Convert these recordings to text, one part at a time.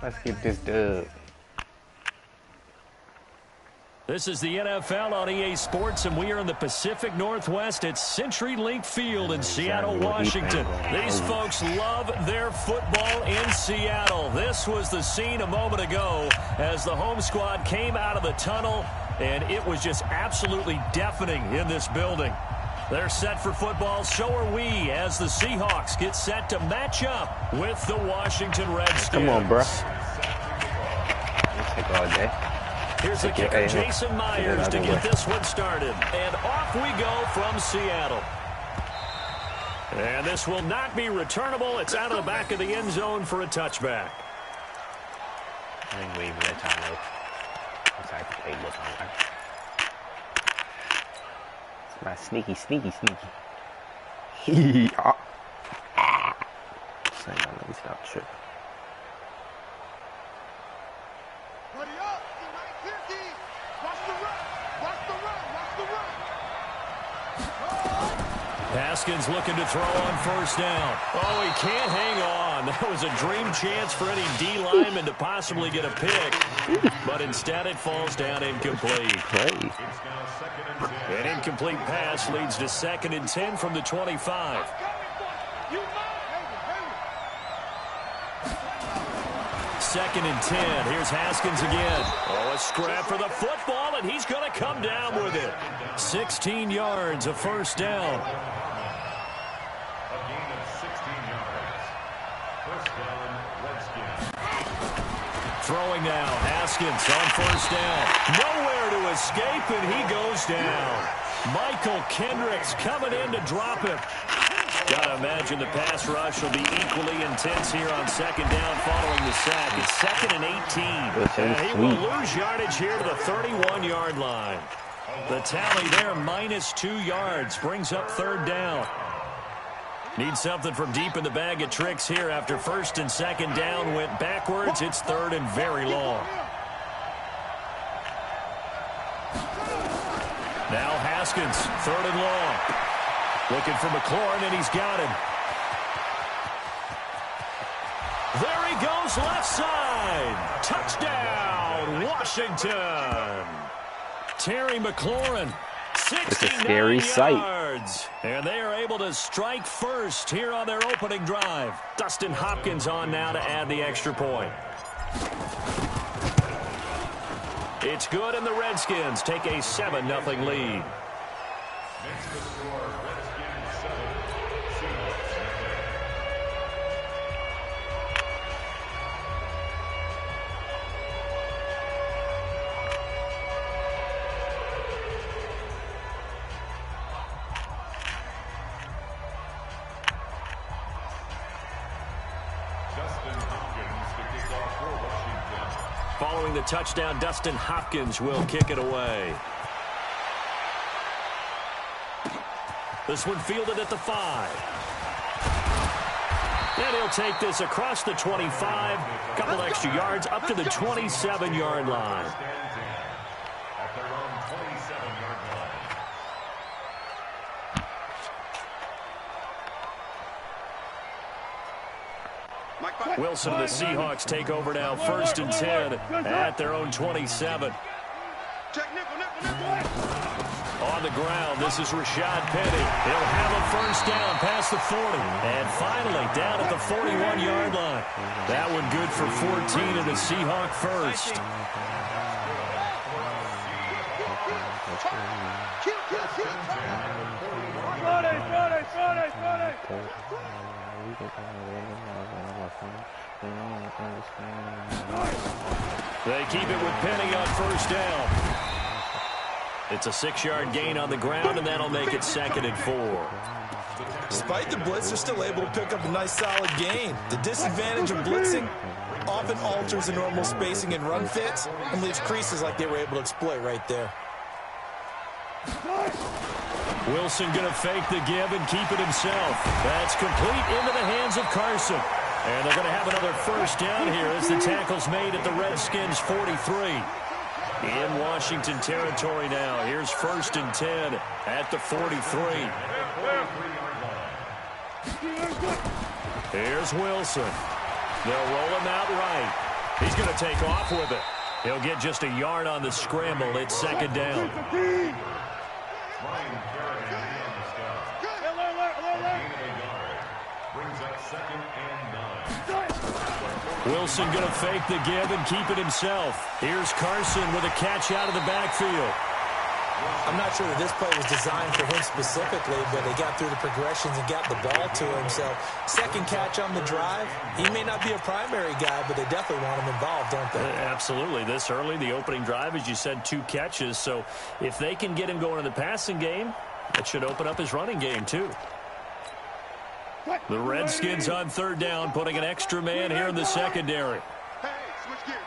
Let's get this dub. This is the NFL on EA Sports, and we are in the Pacific Northwest at CenturyLink Field in Seattle, Washington. These folks love their football in Seattle. This was the scene a moment ago as the home squad came out of the tunnel, and it was just absolutely deafening in this building. They're set for football, so are we, as the Seahawks get set to match up with the Washington Redskins. Come on, bro. It'll take all day. Here's the kicker, Jason Myers, to get this one started. And off we go from Seattle. And this will not be returnable. It's out of the back of the end zone for a touchback. I think we even let y'all know. It's like to play with my It's my sneaky. Let me stop tripping. Haskins looking to throw on first down. Oh, he can't hang on. That was a dream chance for any D lineman to possibly get a pick. But instead it falls down incomplete. An incomplete pass leads to 2nd and 10 from the 25. Second and 10. Here's Haskins again. Oh, a scrap for the football, and he's going to come down with it. 16 yards, a first down. Throwing now, Haskins on first down. Nowhere to escape, and he goes down. Michael Kendricks coming in to drop him. Gotta imagine the pass rush will be equally intense here on 2nd down following the sack. It's 2nd and 18. And he will lose yardage here to the 31-yard line. The tally there, -2 yards, brings up 3rd down. Need something from deep in the bag of tricks here after 1st and 2nd down went backwards. It's 3rd and very long. Now Haskins, 3rd and long. Looking for McLaurin, and he's got him. There he goes, left side. Touchdown, Washington. Terry McLaurin, 69 yards. And they are able to strike first here on their opening drive. Dustin Hopkins on now to add the extra point. It's good, and the Redskins take a 7-0 lead. Following the touchdown, Dustin Hopkins will kick it away. This one fielded at the 5. And he'll take this across the 25. Couple extra yards up to the 27-yard line. Wilson and the Seahawks take over now, 1st and 10 at their own 27. On the ground, this is Rashad Penny. He'll have a first down past the 40. And finally, down at the 41-yard line. That one good for 14 and a Seahawk first. They keep it with Penny on first down. It's a 6-yard gain on the ground, and that'll make it 2nd and 4. Despite the blitz, they're still able to pick up a nice solid gain. The disadvantage of blitzing often alters the normal spacing and run fits and leaves creases like they were able to exploit right there. Wilson going to fake the give and keep it himself. That's complete into the hands of Carson. And they're going to have another first down here as the tackle's made at the Redskins' 43. In Washington territory now. Here's 1st and 10 at the 43. Here's Wilson. They'll roll him out right. He's going to take off with it. He'll get just a yard on the scramble. It's second down. Wilson going to fake the give and keep it himself. Here's Carson with a catch out of the backfield. I'm not sure that this play was designed for him specifically, but they got through the progressions and got the ball to him. So second catch on the drive. He may not be a primary guy, but they definitely want him involved, don't they? Absolutely. This early, the opening drive, as you said, 2 catches. So if they can get him going in the passing game, that should open up his running game too. The Redskins on third down, putting an extra man here in the secondary. Hey, switch gears.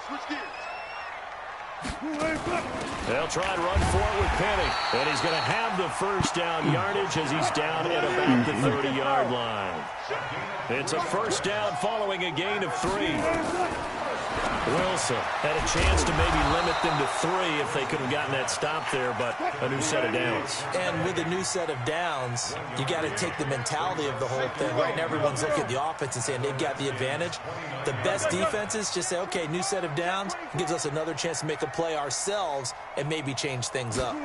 They'll try and run for it with Penny. And he's going to have the first down yardage as he's down at about the 30-yard line. It's a first down following a gain of 3. Wilson had a chance to maybe limit them to 3 if they could have gotten that stop there, but a new set of downs. And with a new set of downs, you got to take the mentality of the whole thing. Right now, everyone's looking at the offense and saying they've got the advantage. The best defenses just say, okay, new set of downs gives us another chance to make a play ourselves and maybe change things up.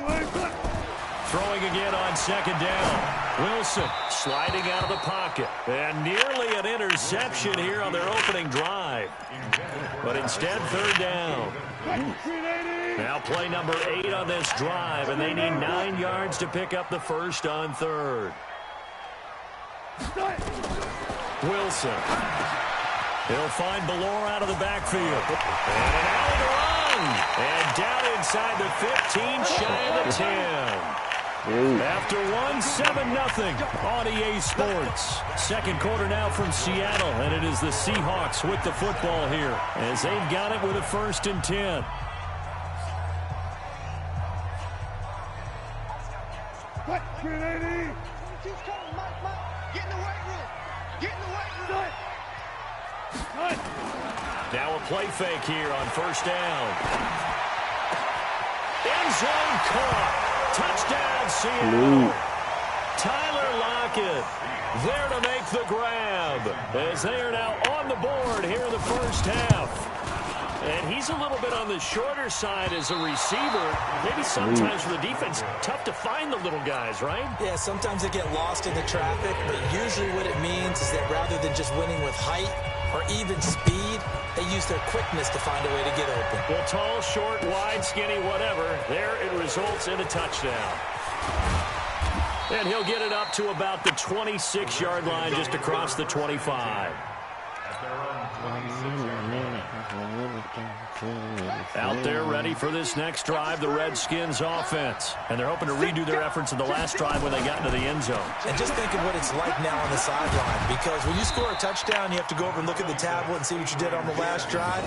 Throwing again on second down. Wilson sliding out of the pocket. And nearly an interception here on their opening drive. But instead, third down. Now play number 8 on this drive, and they need 9 yards to pick up the first on third. Wilson. He'll find Ballore out of the backfield. And an alley to run. And down inside the 15, shy of the 10. After 7-0 on EA Sports. Second quarter now from Seattle, and it is the Seahawks with the football here as they've got it with a 1st and 10. Now a play fake here on first down. End zone caught. Touchdown, Seattle. Tyler Lockett there to make the grab as they are now on the board here in the first half. And he's a little bit on the shorter side as a receiver. Maybe sometimes for the defense, tough to find the little guys, right? Yeah, sometimes they get lost in the traffic, but usually what it means is that rather than just winning with height or even speed, they use their quickness to find a way to get open. Well, tall, short, wide, skinny, whatever, there it results in a touchdown. And he'll get it up to about the 26-yard line, just across the 25. Out there ready for this next drive, the Redskins offense. And they're hoping to redo their efforts in the last drive when they got into the end zone. And just think of what it's like now on the sideline, because when you score a touchdown, you have to go over and look at the tablet and see what you did on the last drive.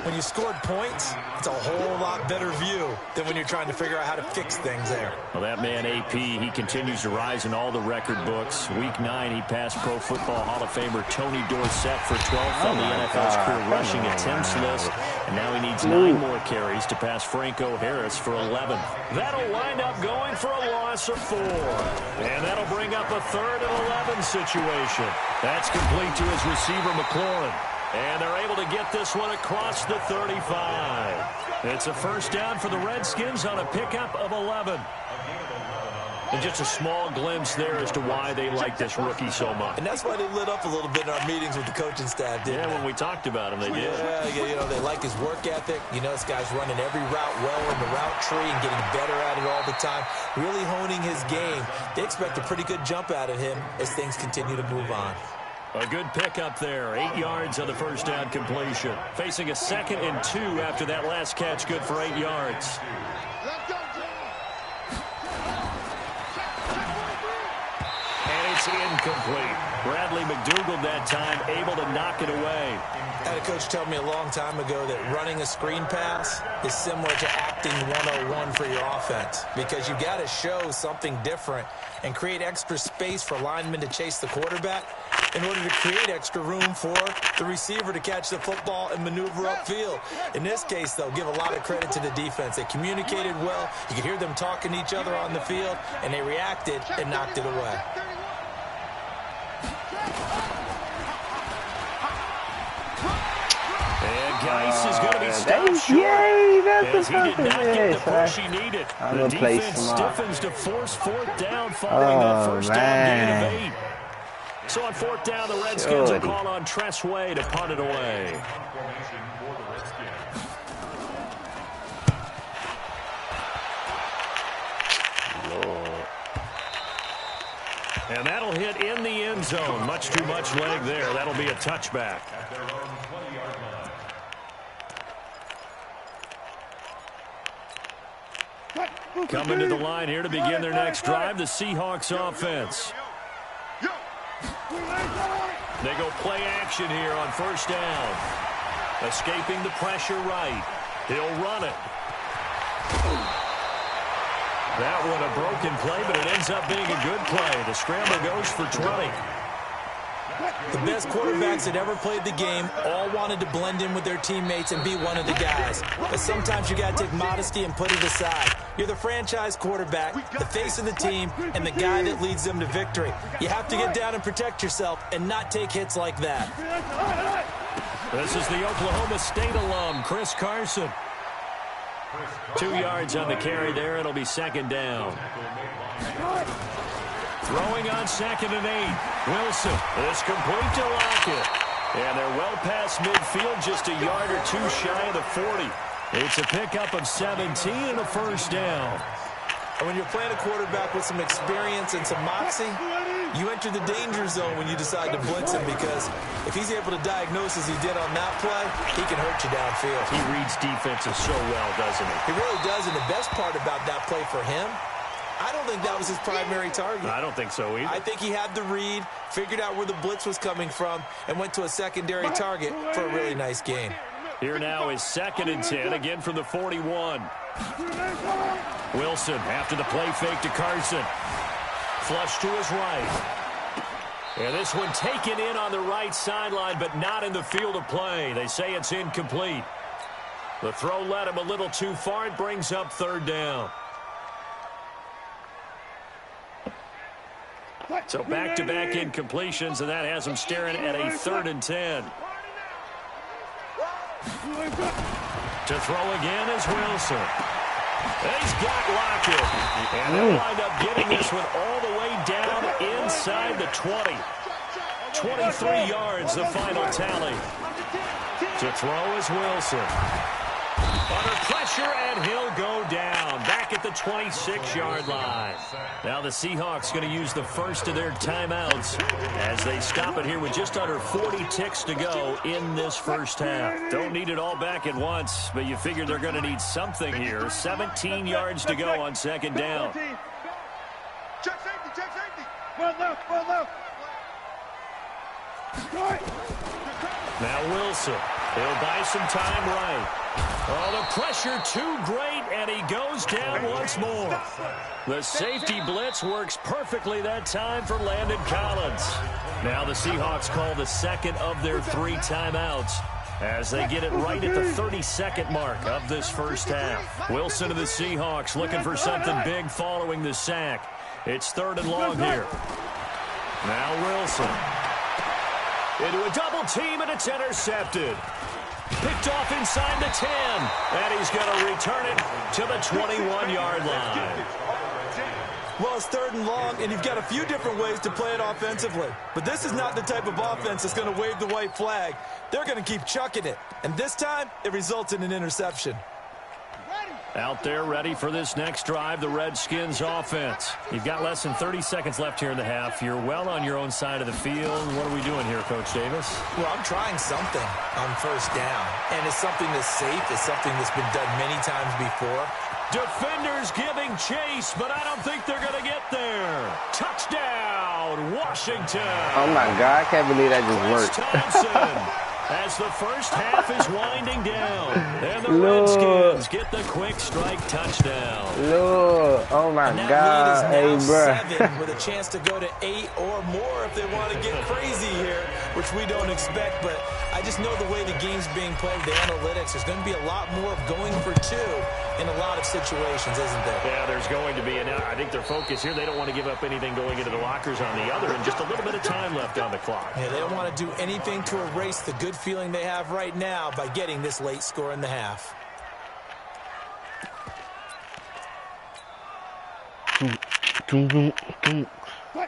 When you scored points, it's a whole lot better view than when you're trying to figure out how to fix things there. Well, that man, AP, he continues to rise in all the record books. Week 9, he passed Pro Football Hall of Famer Tony Dorsett for 12th on the NFL's career rushing attempts list. And now he needs 9 more carries to pass Franco Harris for 11th. That'll wind up going for a loss of 4. And that'll bring up a 3rd and 11 situation. That's complete to his receiver, McLaurin. And they're able to get this one across the 35. It's a first down for the Redskins on a pickup of 11. And just a small glimpse there as to why they like this rookie so much. And that's why they lit up a little bit in our meetings with the coaching staff, didn't they? When we talked about him, they did. Yeah, you know, they like his work ethic. You know, this guy's running every route well in the route tree and getting better at it all the time, really honing his game. They expect a pretty good jump out of him as things continue to move on. A good pickup there. 8 yards on the first down completion. Facing a 2nd and 2 after that last catch, good for 8 yards. And it's incomplete. Bradley McDougald that time able to knock it away. I had a coach tell me a long time ago that running a screen pass is similar to acting 101 for your offense, because you got to show something different and create extra space for linemen to chase the quarterback in order to create extra room for the receiver to catch the football and maneuver upfield. In this case, though, give a lot of credit to the defense. They communicated well. You could hear them talking to each other on the field, and they reacted and knocked it away. And Geis is going to be stopped short. Yay, as that's he did not get the push he needed. The defense stiffens to force fourth down following that first down gain of 8. So on fourth down, the Redskins will call on Tressway to punt it away. And that'll hit in the end zone. Much too much leg there. That'll be a touchback. Coming to the line here to begin their next drive, the Seahawks offense. They go play action here on first down. Escaping the pressure right. He'll run it. That one a broken play, but it ends up being a good play. The scramble goes for 20. The best quarterbacks that ever played the game all wanted to blend in with their teammates and be one of the guys. But sometimes you got to take modesty and put it aside. You're the franchise quarterback, the face of the team, and the guy that leads them to victory. You have to get down and protect yourself and not take hits like that. This is the Oklahoma State alum, Chris Carson. 2 yards on the carry there. It'll be second down. Throwing on 2nd and 8. Wilson is complete to Lockett. And they're well past midfield, just a yard or two shy of the 40. It's a pickup of 17 and a first down. And when you're playing a quarterback with some experience and some moxie, you enter the danger zone when you decide to blitz him, because if he's able to diagnose as he did on that play, he can hurt you downfield. He reads defenses so well, doesn't he? He really does, and the best part about that play for him, I don't think that was his primary target. I don't think so either. I think he had the read, figured out where the blitz was coming from, and went to a secondary target for a really nice gain. Here now is 2nd and 10, again from the 41. Wilson after the play fake to Carson. Flush to his right. And this one taken in on the right sideline, but not in the field of play. They say it's incomplete. The throw led him a little too far. It brings up 3rd down. So back-to-back incompletions, and that has him staring at a 3rd and 10. To throw again is Wilson. He's got Lockett. And they'll wind up getting this one all the way down inside the 20. 23 yards, the final tally. To throw is Wilson. Under pressure, and he'll go down. Back at the 26-yard line. Now the Seahawks going to use the first of their timeouts as they stop it here with just under 40 ticks to go in this first half. Don't need it all back at once, but you figure they're going to need something here. 17 yards to go on 2nd down. Check safety, check safety. Well left, well left. Now Wilson. He'll buy some time right. Oh, the pressure too great, and he goes down once more. The safety blitz works perfectly that time for Landon Collins. Now the Seahawks call the 2nd of their 3 timeouts as they get it right at the 32nd mark of this first half. Wilson of the Seahawks looking for something big following the sack. It's 3rd and long here. Now Wilson. Into a double team, and it's intercepted. Picked off inside the 10, and he's going to return it to the 21-yard line. Well, it's 3rd and long, and you've got a few different ways to play it offensively. But this is not the type of offense that's going to wave the white flag. They're going to keep chucking it. And this time, it results in an interception. Out there ready for this next drive, the Redskins offense. You've got less than 30 seconds left here in the half. You're well on your own side of the field. What are we doing here, Coach Davis? Well, I'm trying something on first down. And it's something that's safe. It's something that's been done many times before. Defenders giving chase, but I don't think they're going to get there. Touchdown, Washington. Oh, my God. I can't believe that just worked. As the first half is winding down. And the Redskins get the quick strike touchdown. Lord, oh my God. Lead is now hey, bro. 7 with a chance to go to 8 or more if they want to get crazy here which we don't expect, but I just know the way the game's being played, the analytics, there's going to be a lot more of going for two in a lot of situations, isn't there? Yeah, there's going to be, and I think their focus here, they don't want to give up anything going into the lockers on the other, and just a little bit of time left on the clock. Yeah, they don't want to do anything to erase the good feeling they have right now by getting this late score in the half.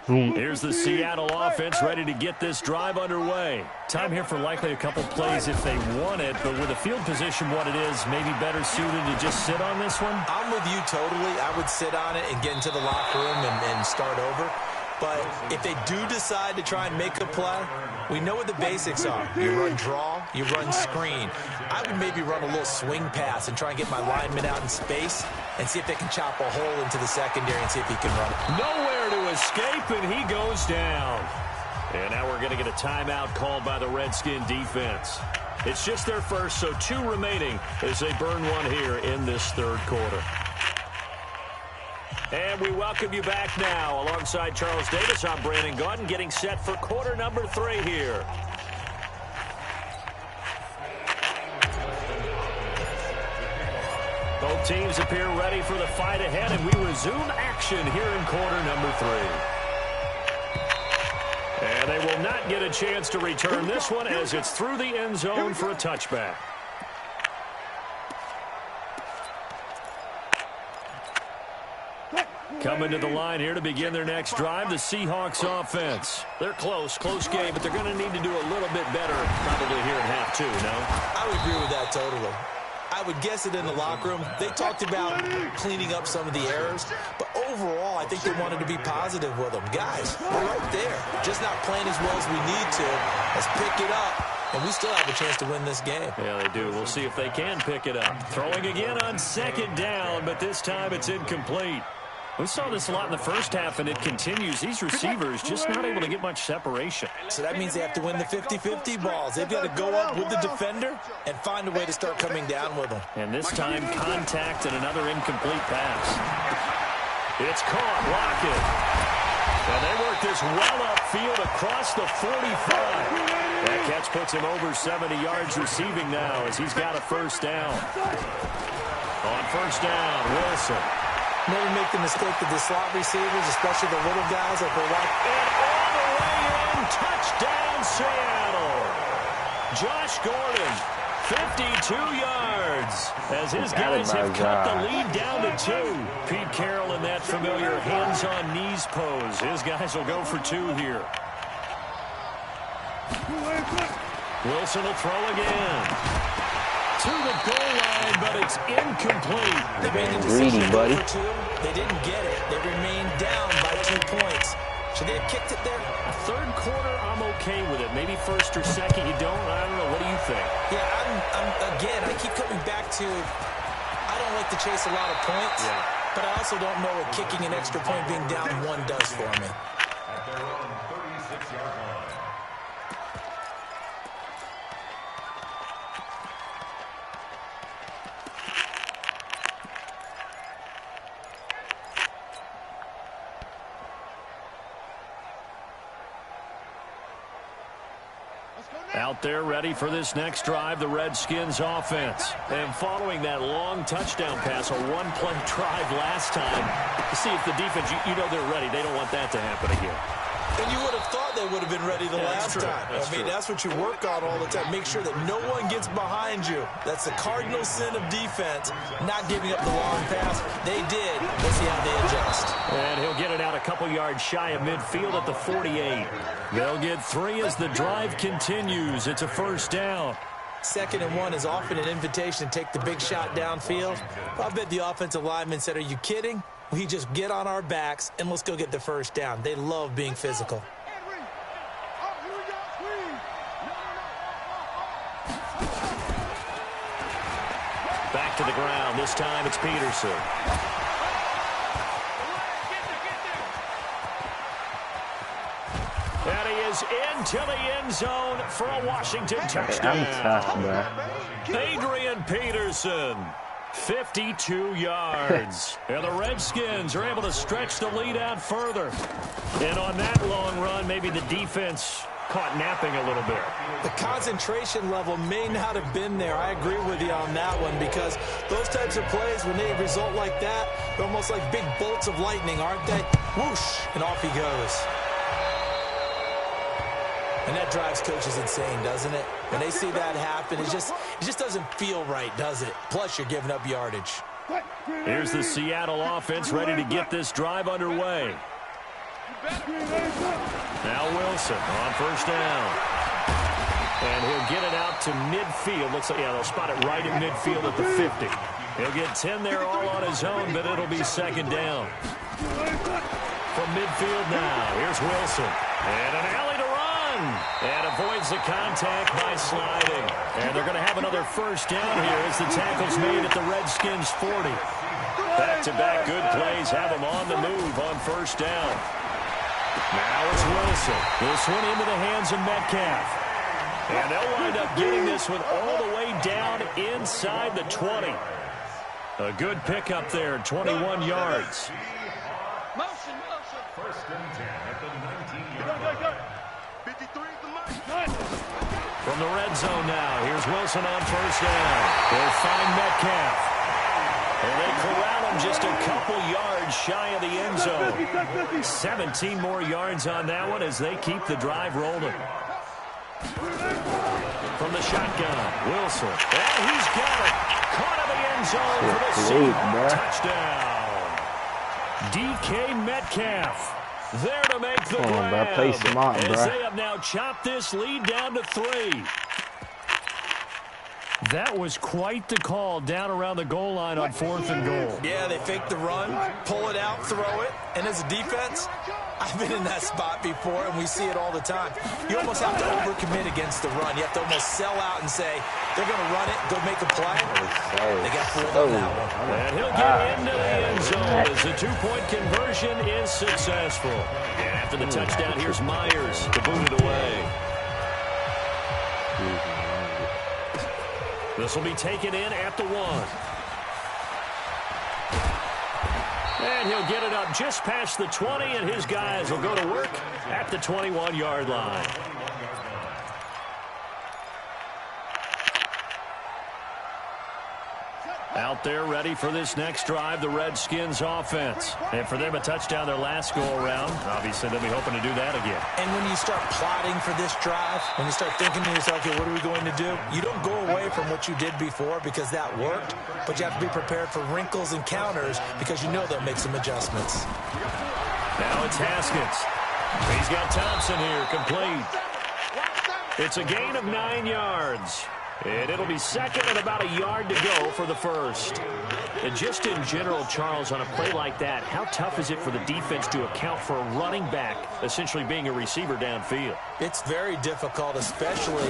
Here's the Seattle offense ready to get this drive underway. Time here for likely a couple plays if they want it, but with the field position what it is, maybe better suited to just sit on this one? I'm with you totally. I would sit on it and get into the locker room and start over. But if they do decide to try and make a play, we know what the basics are. You run draw, you run screen. I would maybe run a little swing pass and try and get my lineman out in space and see if they can chop a hole into the secondary and see if he can run it. Nowhere to escape, and he goes down. And now we're going to get a timeout called by the Redskin defense. It's just their first, so 2 remaining as they burn one here in this third quarter. And we welcome you back now. Alongside Charles Davis, I'm Brandon Gaudin, getting set for quarter number 3 here. Both teams appear ready for the fight ahead, and we resume action here in quarter number 3. And they will not get a chance to return this one as it's through the end zone for a touchback. Coming to the line here to begin their next drive, the Seahawks offense. They're close game, but they're going to need to do a little bit better probably here in half 2, no? I would agree with that totally. I would guess it in the locker room. They talked about cleaning up some of the errors, but overall, I think they wanted to be positive with them. Guys, we're right there. Just not playing as well as we need to. Let's pick it up, and we still have a chance to win this game. Yeah, they do. We'll see if they can pick it up. Throwing again on second down, but this time it's incomplete. We saw this a lot in the first half, and it continues. These receivers just not able to get much separation. So that means they have to win the 50-50 balls. They've got to go up with the defender and find a way to start coming down with them. And this time, contact and another incomplete pass. It's caught. Lockett. And they work this well upfield across the 45. That catch puts him over 70 yards receiving now as he's got a first down. On first down, Wilson. Never make the mistake that the slot receivers, especially the little guys, like they're like, and all the way in, touchdown Seattle. Josh Gordon, 52 yards, as his guys have cut the lead down to 2. Pete Carroll in that familiar hands-on-knees pose. His guys will go for 2 here. Wilson will throw again. To the goal line, but it's incomplete. They made the decision to go for 2. They didn't get it. They remained down by 2 points. Should they have kicked it there? Third quarter, I'm okay with it. Maybe first or second, you don't. I don't know. What do you think? Yeah, again, I keep coming back to I don't like to chase a lot of points, but I also don't know what kicking an extra point being down 1 does for me. At their own 36-yard line. Out there ready for this next drive, the Redskins offense. And following that long touchdown pass, a 1-play drive last time, to see if the defense, you know they're ready. They don't want that to happen again. And you would have thought they would have been ready the last time. That's what you work on all the time. Make sure that no one gets behind you. That's the cardinal sin of defense, not giving up the long pass. They did. Let's see how they adjust. And he'll get it out a couple yards shy of midfield at the 48. They'll get 3 as the drive continues. It's a first down. 2nd and 1 is often an invitation to take the big shot downfield. I bet the offensive lineman said, are you kidding? We just get on our backs and let's go get the first down. They love being physical. Back to the ground. This time it's Peterson. And he is into the end zone for a Washington touchdown. I'm tough, bro. Adrian Peterson, 52 yards. And the Redskins are able to stretch the lead out further. And on that long run, maybe the defense caught napping a little bit. The concentration level may not have been there. I agree with you on that one, because those types of plays, when they result like that, they're almost like big bolts of lightning, aren't they? Whoosh, and off he goes. And that drives coaches insane, doesn't it? When they see that happen, it just doesn't feel right, does it? Plus, you're giving up yardage. Here's the Seattle offense ready to get this drive underway. Now Wilson on first down. And he'll get it out to midfield. Looks like, yeah, they'll spot it right in midfield at the 50. He'll get 10 there all on his own, but it'll be second down. From midfield now, here's Wilson. And an alley to run. And avoids the contact by sliding. And they're going to have another first down here as the tackle's made at the Redskins 40. Back-to-back good plays have them on the move on first down. Now it's Wilson. This one into the hands of Metcalf. And they'll wind up getting this one all the way down inside the 20. A good pickup there, 21 yards. Motion. First and 10 at the 19-yard line. 53 is the mark. From the red zone now, here's Wilson on first down. They'll find Metcalf. And they corral him just a couple yards shy of the end zone. 17 more yards on that one as they keep the drive rolling. From the shotgun, Wilson. And he's got it. Caught in the end zone for the Seahawks touchdown. DK Metcalf there to make the grab. Play smart, as they have now chopped this lead down to 3. That was quite the call down around the goal line on 4th and goal. Yeah, they fake the run, pull it out, throw it. And as a defense, I've been in that spot before, and we see it all the time. You almost have to overcommit against the run. You have to almost sell out and say, they're going to run it, go make a play. They got fooled on that one. And he'll get into the end zone as the two-point conversion is successful. And after the touchdown, here's Myers to boot it away. This will be taken in at the 1. And he'll get it up just past the 20, and his guys will go to work at the 21-yard line. Out there ready for this next drive, the Redskins offense. And for them, a touchdown their last go-around. Obviously, they'll be hoping to do that again. And when you start plotting for this drive, when you start thinking to yourself, okay, what are we going to do? You don't go away from what you did before because that worked, but you have to be prepared for wrinkles and counters because you know they'll make some adjustments. Now it's Haskins. He's got Thompson here, complete. It's a gain of 9 yards. And it'll be second and about a yard to go for the first. And just in general, Charles, on a play like that, how tough is it for the defense to account for a running back essentially being a receiver downfield? It's very difficult, especially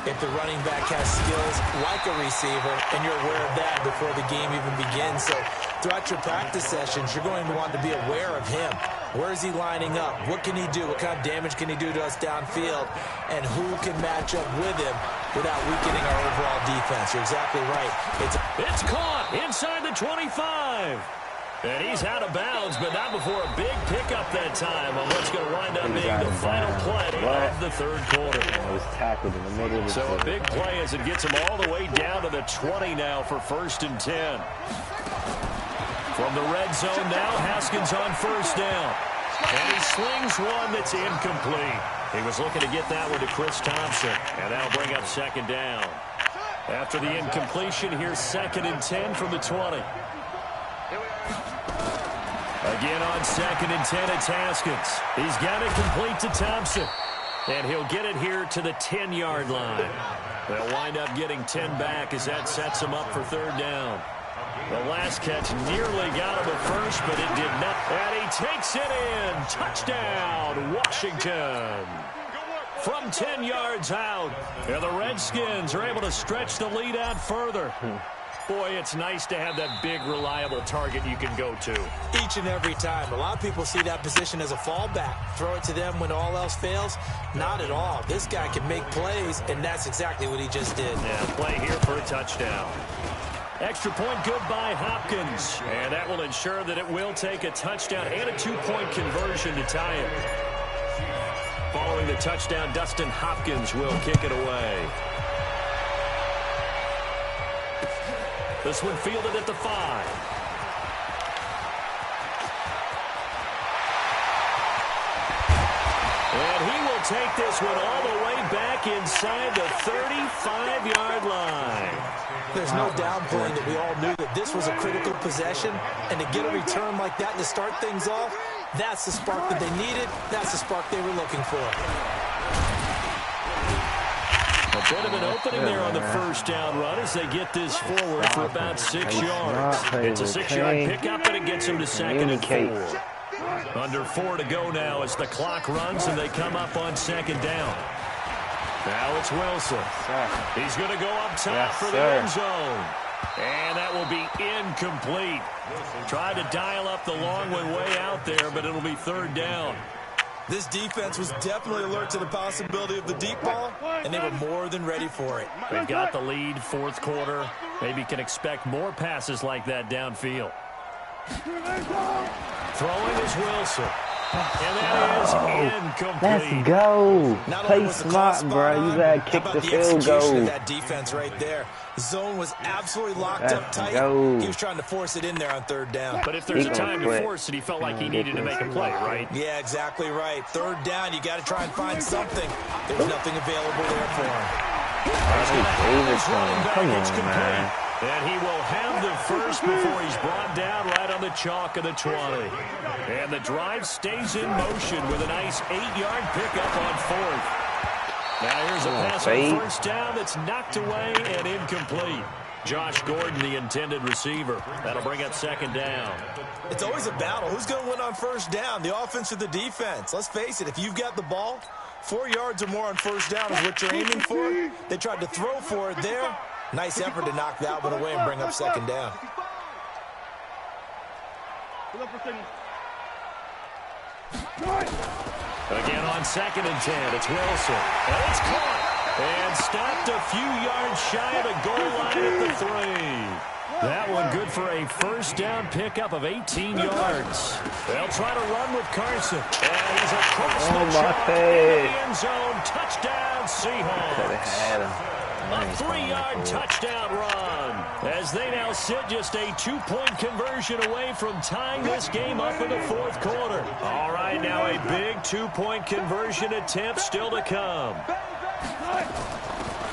if the running back has skills like a receiver, and you're aware of that before the game even begins. So throughout your practice sessions, you're going to want to be aware of him. Where is he lining up? What can he do? What kind of damage can he do to us downfield? And who can match up with him without weakening our overall defense? You're exactly right. It's caught inside the 25. And he's out of bounds, but not before a big pickup that time on what's going to wind up being the final play of the third quarter. I was tackled in the middle of the So a big play as it gets him all the way down to the 20 now for first and 10. From the red zone now, Haskins on first down. And he slings one that's incomplete. He was looking to get that one to Chris Thompson, and that'll bring up second down. After the incompletion, here's second and 10 from the 20. Again on second and 10, it's Haskins. He's got it complete to Thompson. And he'll get it here to the 10-yard line. They'll wind up getting 10 back as that sets him up for third down. The last catch nearly got him at first, but it did not. And he takes it in. Touchdown, Washington. From 10 yards out. And the Redskins are able to stretch the lead out further. Boy, it's nice to have that big, reliable target you can go to. Each and every time. A lot of people see that position as a fallback. Throw it to them when all else fails. Not at all. This guy can make plays, and that's exactly what he just did. Yeah, play here for a touchdown. Extra point good by Hopkins. And that will ensure that it will take a touchdown and a two-point conversion to tie it. Following the touchdown, Dustin Hopkins will kick it away. This one fielded at the 5. And he will take this one all the way back inside the 35-yard line. There's no downplaying that we all knew that this was a critical possession, and to get a return like that to start things off, that's the spark that they needed. That's the spark they were looking for. A bit of an opening there on the first down run as they get this forward for about 6 yards. It's a 6-yard pickup, and it gets them to 2nd and 4. Under 4 to go now as the clock runs, and they come up on 2nd down. Now it's Wilson. He's going to go up top for the end zone. And that will be incomplete. Tried to dial up the long one way out there, but it'll be 3rd down. This defense was definitely alert to the possibility of the deep ball, and they were more than ready for it. They've got the lead, 4th quarter. Maybe can expect more passes like that downfield. Throwing is Wilson. And that is incomplete. Let's go. Play smart, bro. You gotta kick the field goal. That defense right there. Zone was absolutely locked up tight. He was trying to force it in there on 3rd down. But if there's a time to force it, he felt like he needed to make a play, right? Yeah, exactly right. 3rd down, you got to try and find something. There's nothing available there for him. Come on, man. And he will have the first before he's brought down right on the chalk of the 20. And the drive stays in motion with a nice 8-yard pickup on 4th. Now here's a pass on 1st down that's knocked away and incomplete. Josh Gordon, the intended receiver. That'll bring up 2nd down. It's always a battle. Who's going to win on 1st down, the offense or the defense? Let's face it, if you've got the ball, 4 yards or more on 1st down is what you're aiming for. They tried to throw for it there. Nice effort to knock that one away and bring up 2nd down. Again on 2nd and 10, it's Wilson. And it's caught. And stopped a few yards shy of the goal line at the 3. That one good for a 1st down pickup of 18 yards. They'll try to run with Carson. And he's across the chalk in the end zone. Touchdown, Seahawks. A 3-yard touchdown run as they now sit just a 2-point conversion away from tying this game up in the 4th quarter. All right, now a big 2-point conversion attempt still to come.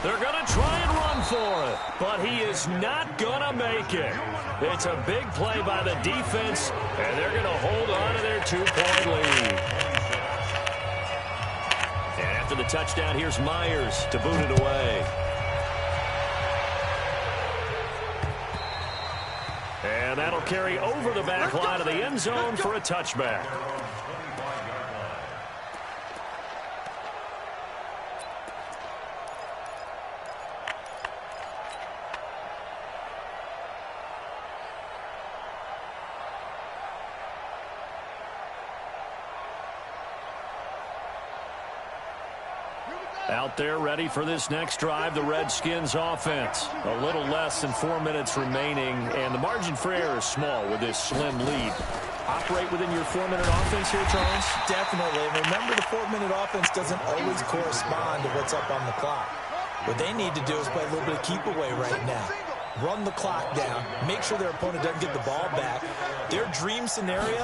They're going to try and run for it, but he is not going to make it. It's a big play by the defense, and they're going to hold on to their 2-point lead. And after the touchdown, here's Myers to boot it away. And that'll carry over the back line of the end zone for a touchback. Out there ready for this next drive, the Redskins offense. A little less than 4 minutes remaining, and the margin for error is small with this slim lead. Operate within your 4-minute offense here, Charles? Definitely. Remember, the 4-minute offense doesn't always correspond to what's up on the clock. What they need to do is play a little bit of keep away right now. Run the clock down, make sure their opponent doesn't get the ball back. Their dream scenario,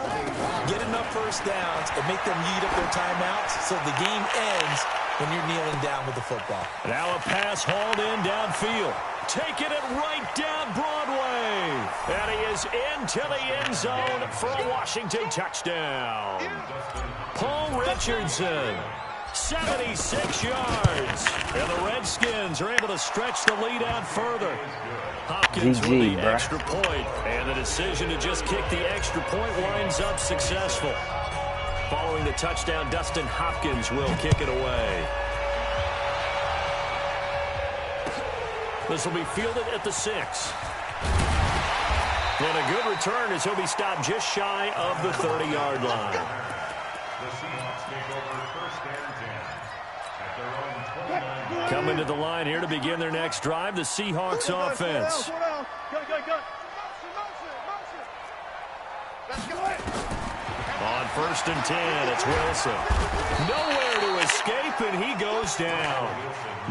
get enough 1st downs and make them eat up their timeouts so the game ends when you're kneeling down with the football. Now a pass hauled in downfield. Taking it right down Broadway. And he is into the end zone for a Washington touchdown. Paul Richardson, 76 yards. And the Redskins are able to stretch the lead out further. Hopkins with the extra point. And the decision to just kick the extra point winds up successful. Following the touchdown, Dustin Hopkins will kick it away. This will be fielded at the 6. And a good return as he'll be stopped just shy of the 30-yard line. The Seahawks take over 1st and 10 at their own 29. Coming to the line here to begin their next drive, the Seahawks offense. Go. On first and 10. It's Wilson. Nowhere to escape, and he goes down.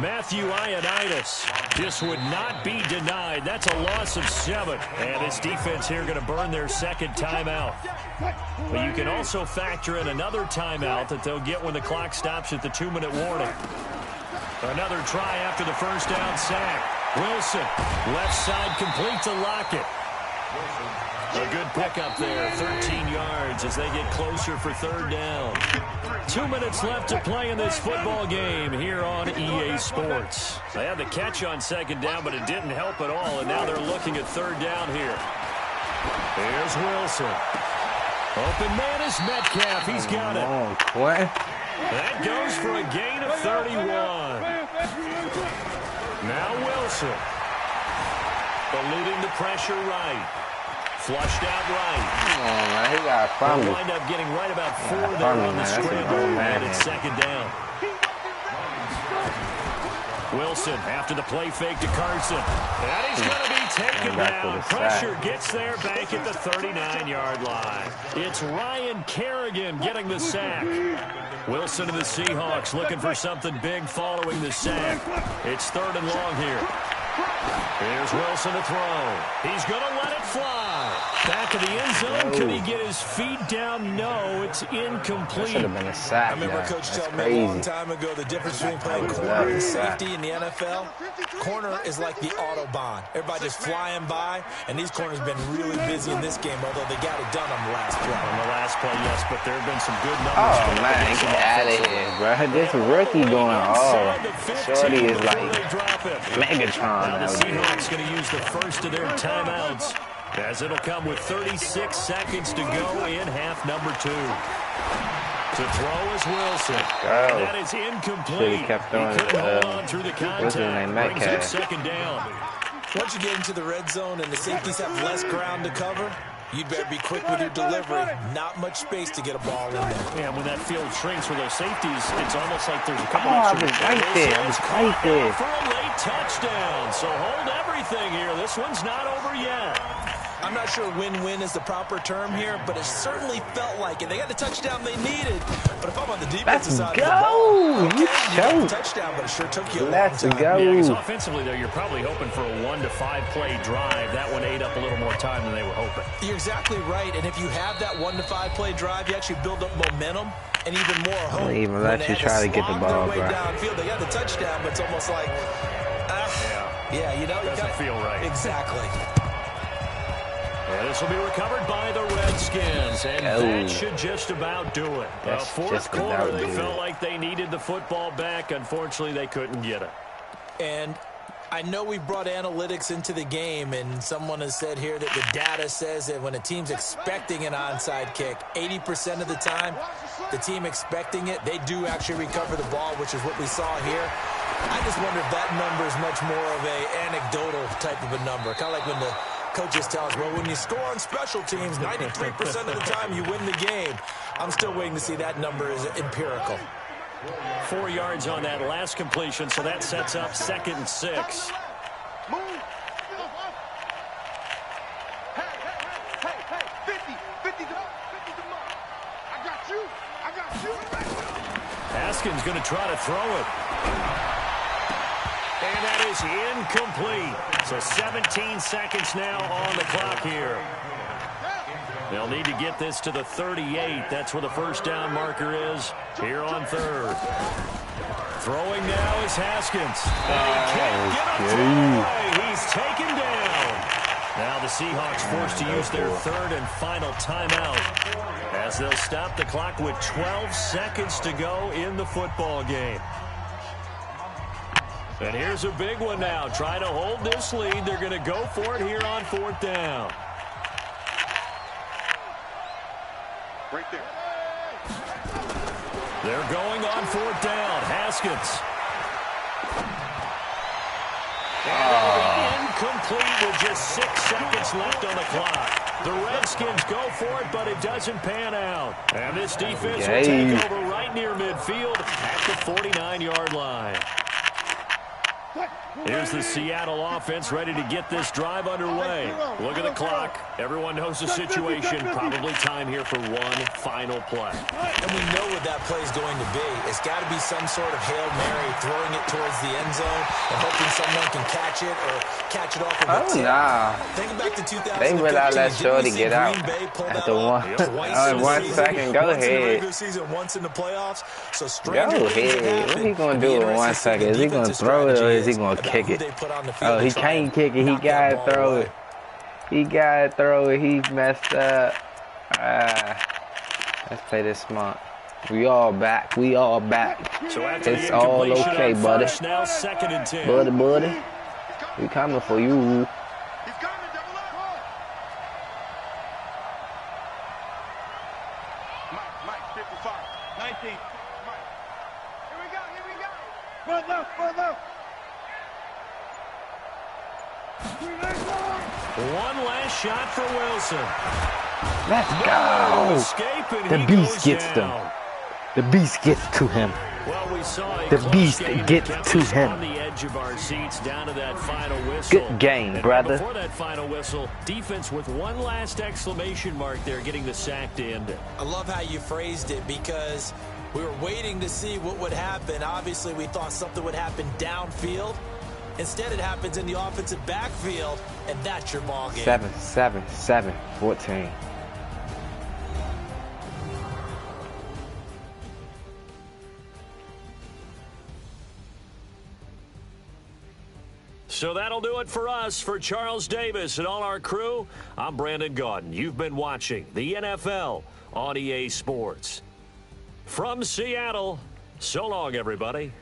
Matthew Ioannidis just would not be denied. That's a loss of 7. And this defense here going to burn their second timeout. But you can also factor in another timeout that they'll get when the clock stops at the 2-minute warning. Another try after the first down sack. Wilson, left side complete to Lockett. A good pickup there, 13 yards as they get closer for third down. 2 minutes left to play in this football game here on EA Sports. They had the catch on second down, but it didn't help at all, and now they're looking at third down here. Here's Wilson. Open man is Metcalf. He's got it. That goes for a gain of 31. Now Wilson. Eluding the pressure right. Flushed out right. Come on, man. He got a fumble. They'll wind up getting right about 4 there on the scramble, and it's second down. Wilson after the play fake to Carson. And he's going to be taken down. Pressure gets there back at the 39-yard line. It's Ryan Kerrigan getting the sack. Wilson and the Seahawks looking for something big following the sack. It's third and long here. Here's Wilson to throw. He's going to let it fly. Back of the end zone. Could he get his feet down? No, it's incomplete. Should have been a sack. I remember Coach told me a long time ago the difference between playing corner and safety in the NFL. Corner is like the Autobahn. Everybody just flying by, and these corners have been really busy in this game, although they got it done on the last play. On the last play, yes, but there have been some good numbers. Oh, man, get out of here, bro. This rookie going off. Shorty is like Megatron out the there. Seahawks going to use the first of their timeouts, as it'll come with 36 seconds to go in half number 2. To throw is Wilson. And that is incomplete. He kept throwing hold on through the contact. Brings it second down. Once you get into the red zone and the safeties have less ground to cover, you'd better be quick with your delivery. Not much space to get a ball in there. Yeah, when that field shrinks for those safeties, it's almost like there's a couple I extra. was right there. I was right there. For a late touchdown. So hold everything here. This one's not over yet. I'm not sure win-win is the proper term here, but it certainly felt like it. They got the touchdown they needed, but if I'm on the defensive side of the ball, You choked. touchdown, but it sure took you a long Let's time. go. Yeah, because offensively, though, you're probably hoping for a 1 to 5 play drive. That one ate up a little more time than they were hoping. You're exactly right, and if you have that 1 to 5 play drive, you actually build up momentum and even more hope. I don't even let you try to get the ball, bro. Downfield, they got the touchdown, but it's almost like, you know, Doesn't feel right. Exactly. And this will be recovered by the Redskins, and that should just about do it. The fourth quarter, they felt like they needed the football back. Unfortunately, they couldn't get it. And I know we brought analytics into the game, and someone has said here that the data says that when a team's expecting an onside kick, 80% of the time, the team expecting it, they do actually recover the ball, which is what we saw here. I just wonder if that number is much more of a anecdotal type of a number, kind of like when the coaches tell us, well, when you score on special teams, 93% of the time you win the game. I'm still waiting to see that number is empirical. 4 yards on that last completion, so that sets up 2nd and 6. Haskins going to try to throw it. And that is incomplete. So 17 seconds now on the clock here. They'll need to get this to the 38. That's where the first down marker is here on third. Throwing now is Haskins. He's taken down. Now the Seahawks forced to use their third and final timeout as they'll stop the clock with 12 seconds to go in the football game. And here's a big one now. Trying to hold this lead. They're going to go for it here on 4th down. Right there. They're going on 4th down. Haskins. And incomplete with just 6 seconds left on the clock. The Redskins go for it, but it doesn't pan out. And this defense will take over right near midfield at the 49-yard line. Here's the Seattle offense ready to get this drive underway. Look at the clock. Everyone knows the situation. Probably time here for one final play. And we know what that play is going to be. It's got to be some sort of Hail Mary, throwing it towards the end zone and hoping someone can catch it or catch it off of a tip. Nah. Thinking back to 2015, They will not let Shorty get out after 1 second. Go ahead. Once in the playoffs. So Go ahead. What he gonna do in 1 second? Is he gonna throw it or is he gonna kick it? Oh, he can't kick it. He gotta throw it. He gotta throw it. He messed up. Let's play this smart. We all back. We all back. So it's all okay, buddy. Now 2nd and 10. Buddy. We coming for you. He's coming, double up. Mike, 55. 19. Mike. Here we go. Front left. One last shot for Wilson. Let's go. The beast gets them. The beast gets to him. Well, we saw The beast gets to him. on the edge of our seats down to that final whistle. Good game, And brother. Before that final whistle, defense with one last exclamation mark there, getting the sack to end it. I love how you phrased it because we were waiting to see what would happen. Obviously, we thought something would happen downfield. Instead, it happens in the offensive backfield, and that's your ball game. 14. So that'll do it for us. For Charles Davis and all our crew, I'm Brandon Gaudin. You've been watching the NFL on EA Sports. From Seattle, so long, everybody.